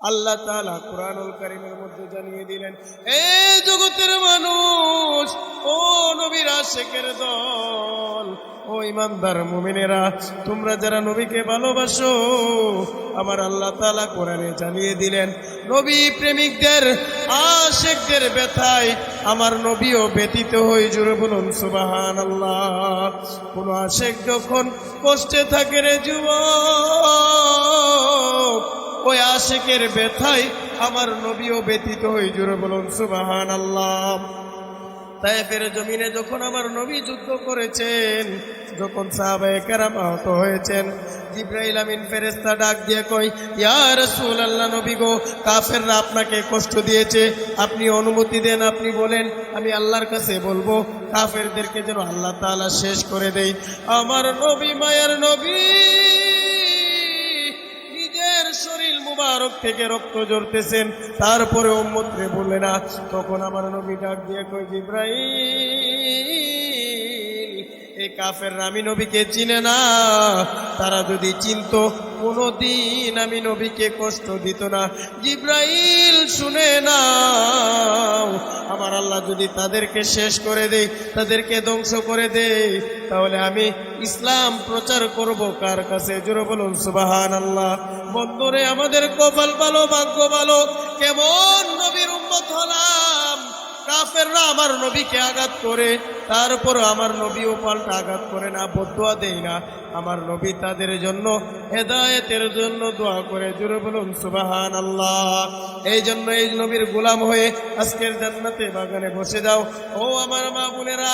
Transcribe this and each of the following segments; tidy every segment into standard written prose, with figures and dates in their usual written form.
আল্লাহ তাআলা কুরআনুল কারীমের মধ্যে জানিয়ে দিলেন, এই জগতের মানুষ, ও নবীর আশিকের দল, ও ইমানদার মুমিনেরা, তোমরা যারা নবীকে ভালোবাসো, আমার আল্লাহ তাআলা কোরআনে জানিয়ে দিলেন, নবী প্রেমিকদের আশিকদের ব্যথায় আমার নবীও ব্যতীত হয়ে জোরে বলুন সুবহানাল্লাহ। কোন আশিক যখন কষ্টে থাকে রে যুবক, ওই আশিকের ব্যথায় আমার নবীও ব্যতীত হয়ে জোরে বলুন সুবহানাল্লাহ। তায়েফের জমিনে যখন আমার নবী যুদ্ধ করেছেন, যখন সাহাবায়ে কেরাম আহত হয়েছেন, জিবরাইল আমিন ফেরেশতা ডাক দিয়ে কই, ইয়া রাসূলুল্লাহ, নবী গো, কাফেররা আপনাকে কষ্ট দিয়েছে, আপনি অনুমতি দেন, আপনি বলেন, আমি আল্লাহর কাছে বলবো কাফেরদেরকে যেন আল্লাহ তাআলা শেষ করে দেয়। আমার নবী, মায়ের নবী, শরীর মুবারক থেকে রক্ত ঝরতেছেন, তারপরে উম্মতরে বলে না। তখন আমার নবী ডাক দিয়ে কই, জিবরাইল, এই কাফেররা আমি নবীকে চিনে না, তারা যদি চিনতো কোনদিন আমি নবীকে কষ্ট দিত না। জিবরাইল শুনে নাও, আমার আল্লাহ যদি তাদেরকে শেষ করে দেয়, তাদেরকে ধ্বংস করে দেয়, তাহলে আমি ইসলাম প্রচার করব কার কাছে? জোরে বলুন সুবহানাল্লাহ। বন্ধুরে, আমাদের কপাল ভালো, ভাগ্য ভালো, কেমন নবীর উম্মত হলাম। কাফেররা আমার নবীকে আঘাত করে, তারপর আমার নবীও পাল্টা আঘাত করে না, বদদুয়া দেয় না। আমার নবী তাদের জন্য হেদায়েতের জন্য দোয়া করে, জোরে বলুন সুবহানাল্লাহ। এই জন্য এই নবীর গোলাম হয়ে আজকের জান্নাতের বাগানে বসে যাও। ও আমার মা বোনেরা,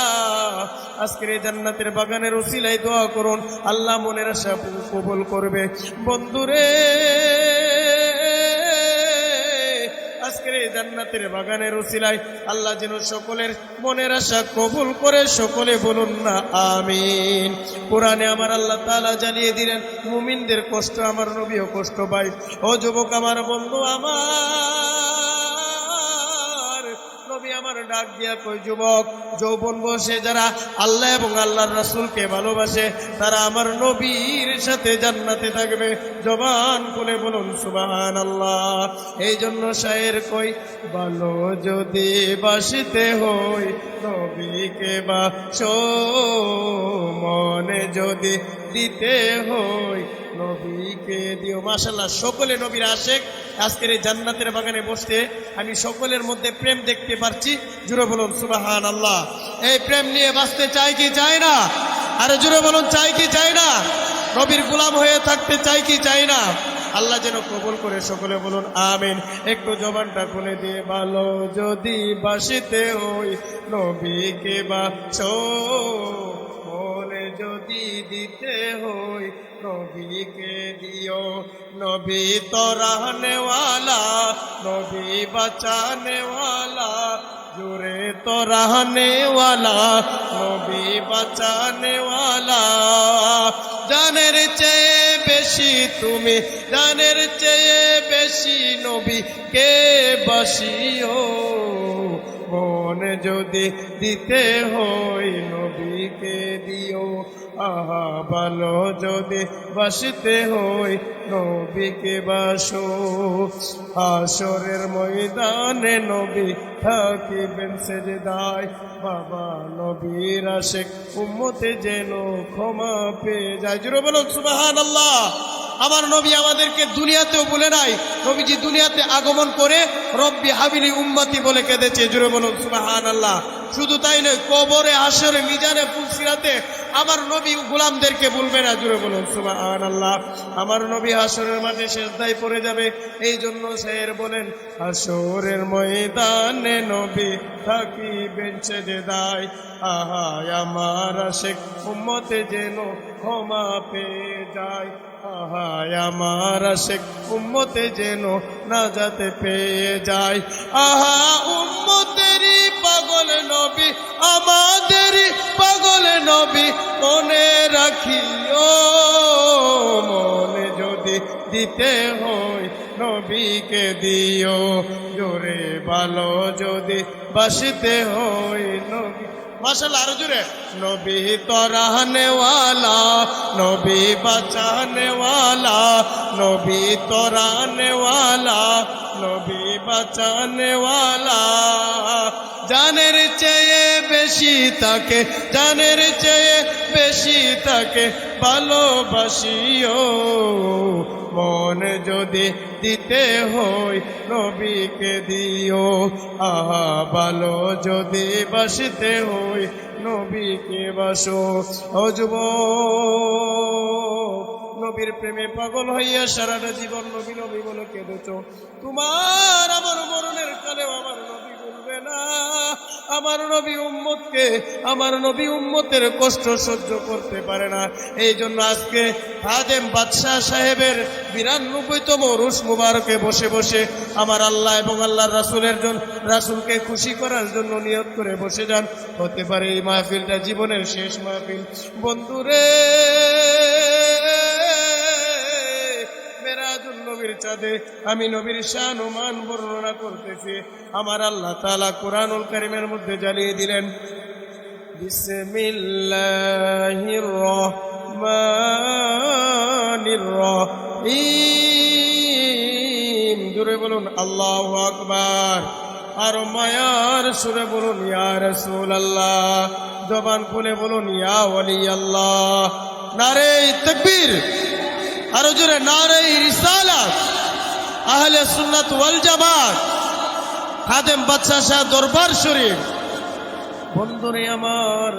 আজকের এই জান্নাতের বাগানের উসিলায় দোয়া করুন, আল্লাহ মনের আশা কবুল করবে। বন্ধুরে, আজকের এই জান্নাতের বাগানের উসিলায় আল্লাহ যেন সকলের মনের আশা কবুল করে, সকলে বলুন না আমিন। কোরআনে আমার আল্লাহ তাআলা জানিয়ে দিলেন, মুমিনদের কষ্ট আমার নবীও কষ্ট পায়। ও যুবক আমার, বন্ধু আমার, নবী আমার ডাক দিয়া কই, যুবক, যৌবন বয়সে যারা আল্লাহ এবং আল্লাহর রাসূলকে ভালোবাসে, তারা আমার নবীর সাথে জান্নাতে থাকবে। জবান খুলে বলুন সুবহানাল্লাহ। এই জন্য শায়ের কই, ভালো যদি বাসিতে হই নবীকে বাসো, মনে যদি দিতে হই নবীকে দিও। মাশাআল্লাহ, সকলে নবীর আশিক। আজকের এই জান্নাতের বাগানে বসতে আমি সকলের মধ্যে প্রেম দেখতে পারছি। জোরে বলুন সুবহানাল্লাহ। এই প্রেম নিয়ে বাঁচতে চাই কি চাই না? আরে জোরে বলুন, চাই কি চাই না? নবীর গোলাম হয়ে থাকতে চাই কি চাই না? আল্লাহ যেন কবুল করে, সকলে বলুন আমিন। একটু জবানটা খুলে দিয়ে, ভালো যদি বাসিতে হই নবীকে বাসো, মনে যদি দিতে হই নবীকে দিও। নবী তো रहनेवाला, নবী বাঁচানেওয়ালা, জোরে তো रहनेवाला, নবী বাঁচানেওয়ালা। জানের চেয়ে বেশি তুমি, জানের চেয়ে বেশি নবীকে বাসিও, মনে যদি দিতে হই নবীকে দিও। আহা, ভালো যদি বাসিতে হই নবীকে বাসো, হাসরের ময়দানে নবী থাকিবেন সেজদায়। বাবা, নবীর আশিক উম্মতে যেন ক্ষমা পেয়ে যায়। জোরে বলুন সুবহানাল্লাহ। আমার নবী আমাদেরকে দুনিয়াতেও বলে নাই, নবীজি দুনিয়াতে আগমন করে রব্বি হাবিলি উম্মতি বলে কেঁদেছে। জোরে বলুন সুবহানাল্লাহ। শুধু তাই নয়, কবরে, হাসরে, মিজানে, ফুলসিরাতে আমার নবী গোলামদেরকে বলবে না। জোরে বলুন সুবহানাল্লাহ। আমার নবী হাসরের মাঠে সিজদায় পড়ে যাবে। এই জন্য শায়ের বলেন, হাসরের ময়দানে নবী থাকিবেন সেজদায়। আহা, আমার আশিক উম্মতে যেন ক্ষমা পেয়ে যায়। আহা, আমার আশিক উম্মতে যেন নাজাতে পেয়ে যায়। আহা, উম্মতেরই পাগল নবী, আমাদেরই পাগল নবী, মনে রাখিও, মনে যদি দিতে হই নবীকে দিও। জোরে ভালো যদি বাসিতে হই নবী माशाल्लाह आरो जोरे नबी तोराने वाला नबी बचाने वाला नबी तोराने वाला नबी बचाने वाला জানের চেয়ে বেশি তাকে জানের চেয়ে বেশি তাকে ভালোবাসিও মন যদি দিতে হয় নবীকে দিও আহা ভালো যদি বাসতে হয় নবীকে বাসো ও যুবক নবীর প্রেমে পাগল হইয়া সারাটা জীবন নবী নবী বলে কেঁদেছো তোমার আমার মরণের কালেও আমার নবী বলবে না আমার নবী উম্মতকে আমার নবী উম্মতের কষ্ট সহ্য করতে পারে না এই জন্য আজকে খাদেম বাদশাহ সাহেবের ৯২তম রুশ মুবারকে বসে বসে আমার আল্লাহ এবং আল্লাহর রাসূলের জন্য রাসূলকে খুশি করার জন্য নিয়ত করে বসে যান হতে পারে এই মাহফিলটা জীবনের শেষ মাহফিল বন্ধুরে মেরাজুন নবীর চাঁদে আমি নবীর শান ও মান বর্ণনা করতেছি আমার আল্লাহ তাআলা কুরআনুল কারীমের মধ্যে জ্বালিয়ে দিলেন বিসমিল্লাহির রহমানির রহিম জোরে বলুন আল্লাহু আকবার আর মায়ার সুরে বলুন ইয়া রাসূলুল্লাহ জবান খুলে বলুন ইয়া ওয়ালি আল্লাহ নারে তাকবীর আর জোরে নারে রিসালাত আহলে সুন্নাত ওয়াল জামাত খাদেম বাদশাহ শাহ দরবার শরীফ বন্ধুরে আমার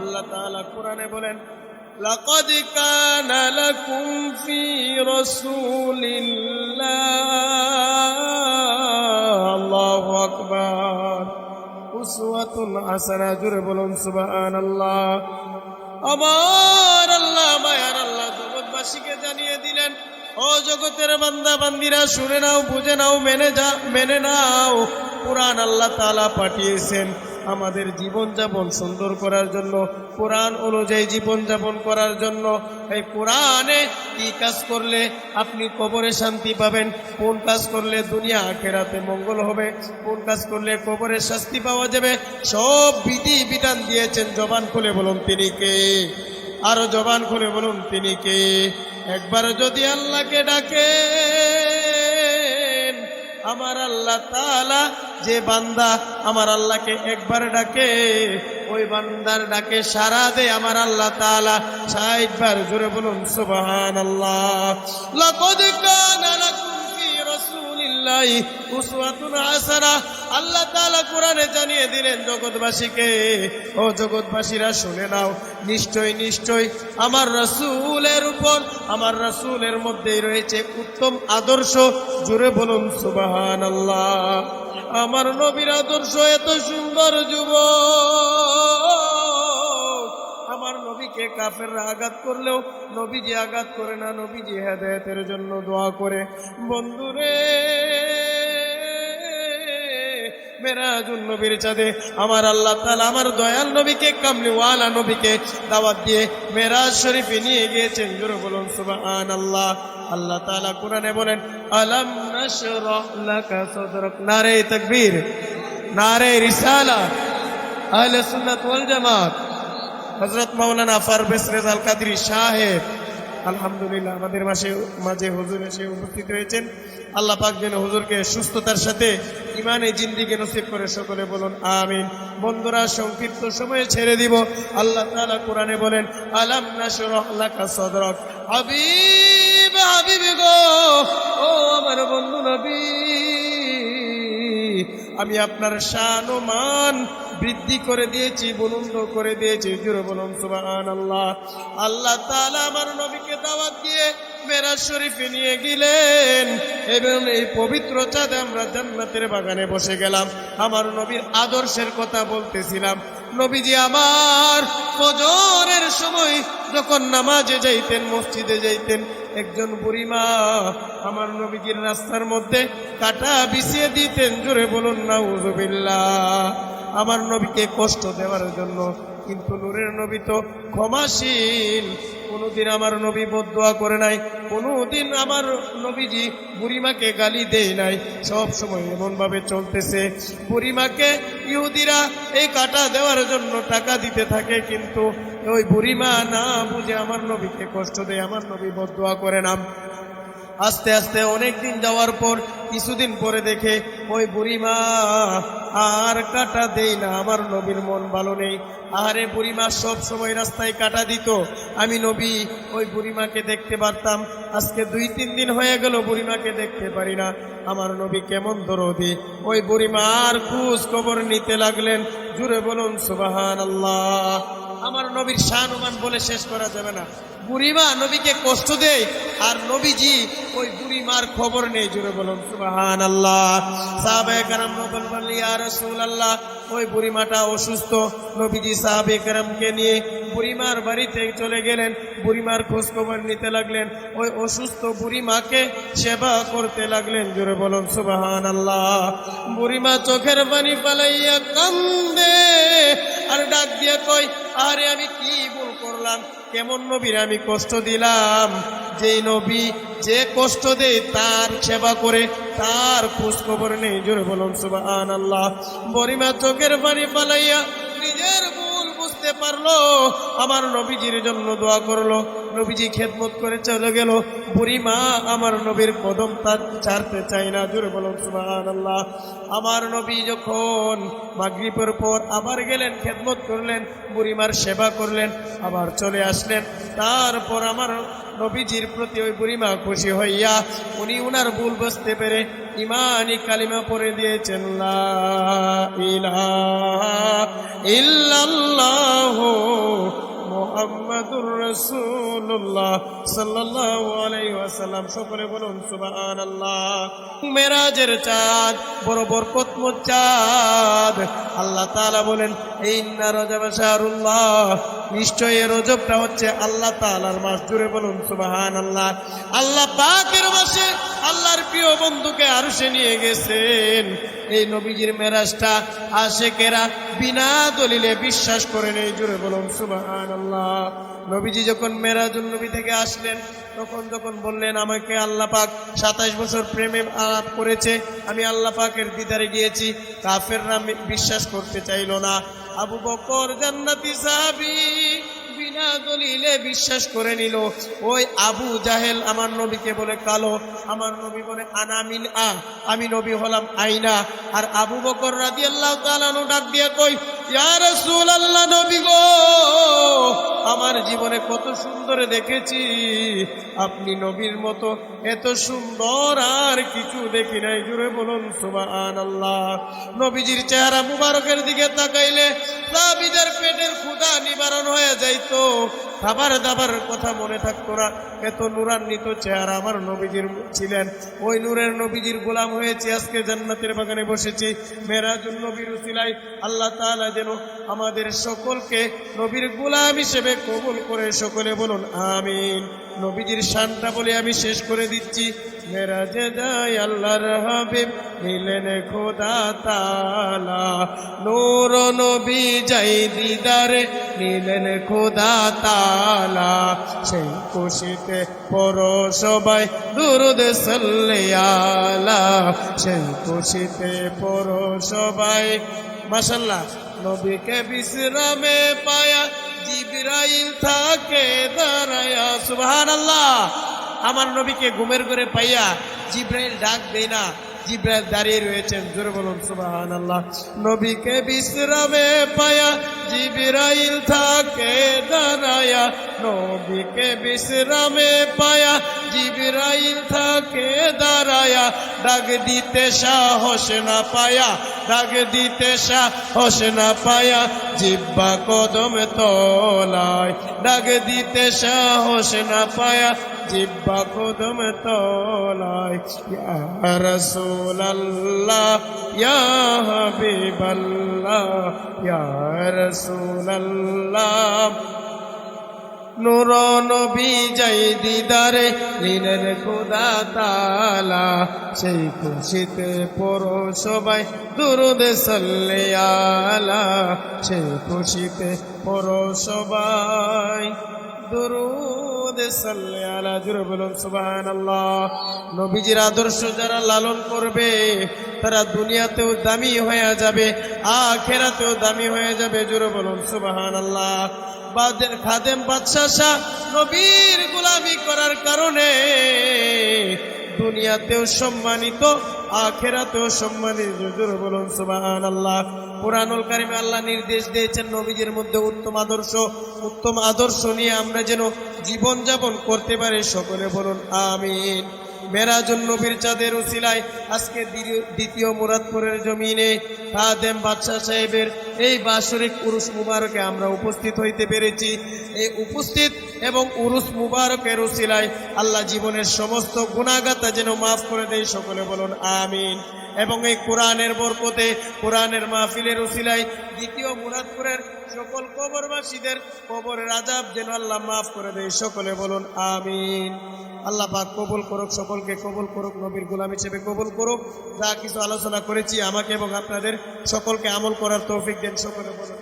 আল্লাহ তাআলা কোরআনে বলেন লাকাদ কানা লাকুম ফি রাসূলিল্লাহ আল্লাহু আকবার উসওয়াতুন হাসানাহ জোরে বলুন সুবহানাল্লাহ আমার আল্লাহ মায়ার আল্লাহ জগৎবাসীকে জানিয়ে দিলেন ও জগতের বান্দা বান্দিরা শুনে নাও বুঝে নাও মেনে নাও কুরআন আল্লাহ তাআলা পাঠিয়েছেন আমাদের জীবন যাপন সুন্দর করার জন্য কুরআন অনুযায়ী জীবন যাপন করার জন্য এই কুরআনে কি কাজ করলে আপনি কবরে শান্তি পাবেন কোন কাজ করলে দুনিয়া আখিরাতে মঙ্গল হবে কোন কাজ করলে কবরে শাস্তি পাওয়া যাবে সব বিধি বিধান দিয়েছেন জবান খুলে বলুন তিনি কে আরো জবান খুলে বলুন তিনি কে একবার যদি আল্লাহকে ডাকে আমার আল্লাহ তাআলা যে বান্দা আমার আল্লাহকে একবার ডাকে ওই বান্দার ডাকে সাড়া দেয় আমার আল্লাহ তাআলা ৬০ বার জোরে বলুন সুবহানাল্লাহ লাকাদ কানা লাকুম ফি রাসূলিল্লাহি উসওয়াতুন হাসানাহ আল্লাহ তাআলা কোরআনে জানিয়ে দিলেন জগৎবাসীকে ও জগৎবাসীরা শুনে নাও নিশ্চয় নিশ্চয় আমার রাসূলের উপর আমার রাসূলের মধ্যেই রয়েছে উত্তম আদর্শ জোরে বলুন সুবহানাল্লাহ আমার নবীর আদর্শ এত সুন্দর যুবক আমার নবীকে কাফেররা আঘাত করলেও নবীজি আঘাত করে না নবীজি হেদায়েতের জন্য দোয়া করে বন্ধুরে মেরাজুন নবীর চাঁদে আমার আল্লাহ তাআলা আমার দয়াল নবীকে কামলিওয়ালা নবীকে দাওয়াত দিয়ে মেরাজ শরীফে নিয়ে গিয়েছেন জোরে বলুন সুবহানাল্লাহ আল্লাহ তাআলা কোরআনে বলেন আলাম নাশরাহ লাকা সাদরাক নারে তাকবীর নারে রিসালাত আহলে সুন্নাত ওয়াল জামাত হযরত মাওলানা পারভেজ রেজাল কাদরী সাহেব আলহামদুলিল্লাহ আমাদের মাঝে হুজুর এসে উপস্থিত হয়েছেন আল্লাহ পাক যেন হুজুরকে সুস্থতার সাথে ইমানে জিন্দেগি নসিব করে সকলে বলুন আমিন বন্ধুরা সংক্ষিপ্ত সময়ে ছেড়ে দিব আল্লাহ তাআলা কোরআনে বলেন আলাম নাশরাহ লাকা সাদরাক হাবিব গো ও আমার বন্ধু নবী আমি আপনার শান ও মান বৃদ্ধি করে দিয়েছি বুলন্দ করে দিয়েছি জোরে বলুন সুবহানাল্লাহ আল্লাহ তাআলা আমার নবীকে দাওয়াত দিয়ে মেরাজ শরীফে নিয়ে গেলেন এবং এই পবিত্র চাঁদে আমরা জান্নাতের বাগানে বসে গেলাম আমার নবীর আদর্শের কথা বলতেছিলাম নবীজি আমার ফজরের সময় যখন নামাজে যাইতেন মসজিদে যাইতেন একজন বুড়িমা আমার নবীজির রাস্তার মধ্যে কাটা বিছিয়ে দিতেন জোরে বলুন নাউযুবিল্লাহ আমার নবীকে কষ্ট দেওয়ার জন্য কিন্তু নূরের নবী তো ক্ষমাশীল কোনোদিন আমার নবী বদদুয়া করে নাই, কোনোদিন আমার নবীজি বুড়িমাকে গালি দেয় নাই। সব সময় এমনভাবে চলতেছে, বুড়িমাকে ইহুদিরা এই কাটা দেওয়ার জন্য টাকা দিতে থাকে, কিন্তু ওই বুড়িমা না বুঝে আমার নবীকে কষ্ট দেয়, আমার নবী বদদুয়া করে না। আস্তে আস্তে অনেক দিন যাওয়ার পর কিছুদিন পরে দেখে ওই বুড়িমা আর কাটা দেই না, আমার নবীর মন ভালো নেই। আরে বুড়িমা সব সময় রাস্তায় কাটা দিত, আমি নবী ওই বুড়িমাকে দেখতে পারতাম। আজকে 2-3 দিন হয়ে গেল বুড়িমাকে দেখতে পারি না, আমার নবী কেমন দরদি। ওই বুড়িমা আর খোঁজ খবর নিতে লাগলেন। জুড়ে বলুন সুবহানাল্লাহ। আমার নবীর শান-মান বলে শেষ করা যাবে না। বুড়িমা নবীকে কষ্ট দেয় আর নবীজি ওই বুড়িমার খবর নেই। জুড়ে বলুন সুবহানাল্লাহ। সাহাবায়ে কেরাম বললেন, ইয়া রাসূলুল্লাহ, ওই বুড়িমাটা অসুস্থ। নবীজি সাহাবায়ে কেরামকে নিয়ে বুড়িমার বাড়িতে চলে গেলেন, বুড়িমার খোঁজ খবর নিতে লাগলেন, ওই অসুস্থ বুড়িমাকে সেবা করতে লাগলেন। জুড়ে বলুন সুবহানাল্লাহ। বুড়িমা চোখের পানি ফালাইয়া কান্দে আর ডাক দিয়ে কয়, আরে আমি কি ভুল করলাম, কেমন নবীর আমি কষ্ট দিলাম? যেই নবী যে কষ্ট দেয় তার সেবা করে, তার খোঁজ খবর নেই। জোরে বলুন সুবহানাল্লাহ। বুড়িমা চোখের পানি ফালাইয়া নিজের ভুল বুঝতে পারলো, আমার নবীজির জন্য দোয়া করলো, নবীজি খেদমত করে চলে গেল। বুড়িমা আমার নবীর কদম তার ছাড়তে চায় না। জোরে বলুন সুবহানাল্লাহ। আমার নবী যখন মাগরিবের পর আবার গেলেন, খেদমত করলেন, বুড়িমার সেবা করলেন, আবার চলে আসলেন। তারপর আমার নবীজির প্রতি ওই বুড়িমা খুশি হইয়া উনি উনার ভুল বুঝতে পেরে ইমানি কালিমা পড়ে দিয়েছেন, লা ইলাহা ইল্লাল্লাহু মুহাম্মাদুর রাসূলুল্লাহ সাল্লাল্লাহু আলাইহি ওয়াসাল্লাম। সকলে বলুন সুবহানাল্লাহ। মেরাজের চাঁদ, বড় বরকতময় চাঁদ। আল্লাহ তাআলা বলেন, ইন্না রজব শাহরুল্লাহ, নিশ্চয়ই রজবটা হচ্ছে আল্লাহ তাআলার মাস। জুড়ে বলুন সুবহানাল্লাহ। আল্লাহ পাকের মাসে আল্লাহর প্রিয় বন্ধুকে আরশে নিয়ে গেছেন। এই নবীজির মেরাজটা আশিকেরা বিনা দলিলে বিশ্বাস করে নেই। জুড়ে বলুন সুবহানাল্লাহ। নবীজি যখন মেরাজুল নবী থেকে আসলেন, যখন বললেন, আমাকে আল্লাহ পাক 27 বছর প্রেমে আলাপ করেছে, আমি আল্লাহ পাকের দিদারে গিয়েছি, কাফেররা বিশ্বাস করতে চাইল না। আবু বকর জান্নাতি সাহাবী বিনা দলিলে বিশ্বাস করে নিল। ওই আবু জাহেল আমার নবীকে বলে কালো, আমার নবী বলে আনামিন আমি নবী হলাম আইনা। আর আবু বকর রাদিয়াল্লাহু তাআলা ডাক দিয়ে কই, ইয়া রাসূলুল্লাহ, নবী গো, আমার জীবনে কত সুন্দর দেখেছি, আপনি নবীর মতো এত সুন্দর আর কিছু দেখি নাই। জুড়ে বলুন সুবহানাল্লাহ। নবীজির চেহারা মুবারকের দিকে তাকাইলে সাহাবীদের পেটের ক্ষুধা নিবারণ হয়ে যাইতো, খাবার দাবার কথা মনে থাকতো না। এত নূরান্বিত চেহারা আমার নবীজির ছিলেন। ওই নূরের নবীজির গোলাম হয়েছি, আজকে জান্নাতের বাগানে বসেছি। মেরাজুন নবীর উসিলায় আল্লাহ তাআলা যেন আমাদের সকলকে নবীর গোলাম হিসেবে কবুল করে। সকলে বলুন আমিন। নবীজির শানটা বলে আমি শেষ করে দিচ্ছি। মেরাজে যায় আল্লাহর হাবিব, নিলেন খোদা তাআলা, নূর নবী যাই দিদারে, নিলেন খোদা তাআলা। সেই খুশিতে পড়ো সবাই দুরূদ সাল্লি আলা, সেই খুশিতে পড়ো সবাই। মাশাআল্লাহ। নবীকে বিশ্রামে পায়া জিবরাইল থাকে দাঁড়ায়া। সুবহানাল্লাহ। আমার নবীকে ঘুমের ঘরে পাইয়া জিবরাইল ডাক দেয় না, জিবরাইল দাঁড়িয়ে রয়েছেন। জোরে বলুন সুবহানাল্লাহ। নবীকে বিশ্রামে পায়া জিবরাইল থাকে দাঁড়ায়া, নবীকে বিশ্রামে পায়া জিবরাইল থাকে দাঁড়ায়া। ডাক দিতে সাহস না পায়া, ডাক দিতে সাহস না পায়া, জিহ্বা কদম তলায়। ডাক দিতে সাহস না পায়া, জিহ্বা কদম তলায়। ইয়া রাসূলুল্লাহ, ইয়া হাবিবাল্লাহ, ইয়া রাসূলুল্লাহ। নূর নবী যাই দিদারে, নিলেন খোদা তাআলা। সেই খুশিতে পড়ো সবাই দুরূদ সাল্লি আলা, সেই খুশিতে পড়ো সবাই দুরুদ সাল্লি আলা, জোরে বলুন সুবহানাল্লাহ। নবীজির আদর্শ যারা লালন করবে তারা দুনিয়াতেও দামি হয়ে যাবে, আখিরাতেও দামি হয়ে যাবে, জোরে বলুন সুবহানাল্লাহ। খাদেম বাদশাহ শাহ নবীর গোলামি করার কারণে দুনিয়াতেও সম্মানিত, আখিরাতেও সম্মানিত, জোরে বলুন সুবহানাল্লাহ। কুরআনুল কারীমে আল্লাহ নির্দেশ দিয়েছেন নবীজির মধ্যে উত্তম আদর্শ নিয়ে আমরা যেন জীবন যাপন করতে পারি, সকলে বলুন আমিন। মেরাজুন নবীর চাঁদের উসিলায় আজকে দ্বিতীয় মুরাদপুরের জমিনে খাদেম বাদশাহ সাহেবের এই বাৎসরিক উরুস মুবারকে আমরা উপস্থিত হইতে পেরেছি। এই উপস্থিত এবং উরুস মুবারকের উসিলায় আল্লাহ জীবনের সমস্ত গুনাহগাতা যেন মাফ করে দেয়, সকলে বলুন আমিন। এবং এই কোরআনের বরকতে, কোরআনের মাহফিলের উসিলায় দ্বিতীয় মুরাদপুরের সকল কবরবাসীদের কবরের আযাব যেন আল্লাহ মাফ করে দেয়, সকলে বলুন আমিন। আল্লাহ পাক কবুল করুক, সকলকে কবুল করুক, নবীর গোলাম হিসেবে কবুল করুক। যা কিছু আলোচনা করেছি আমাকে এবং আপনাদের সকলকে আমল করার তৌফিক দেন, সকলে বলুন।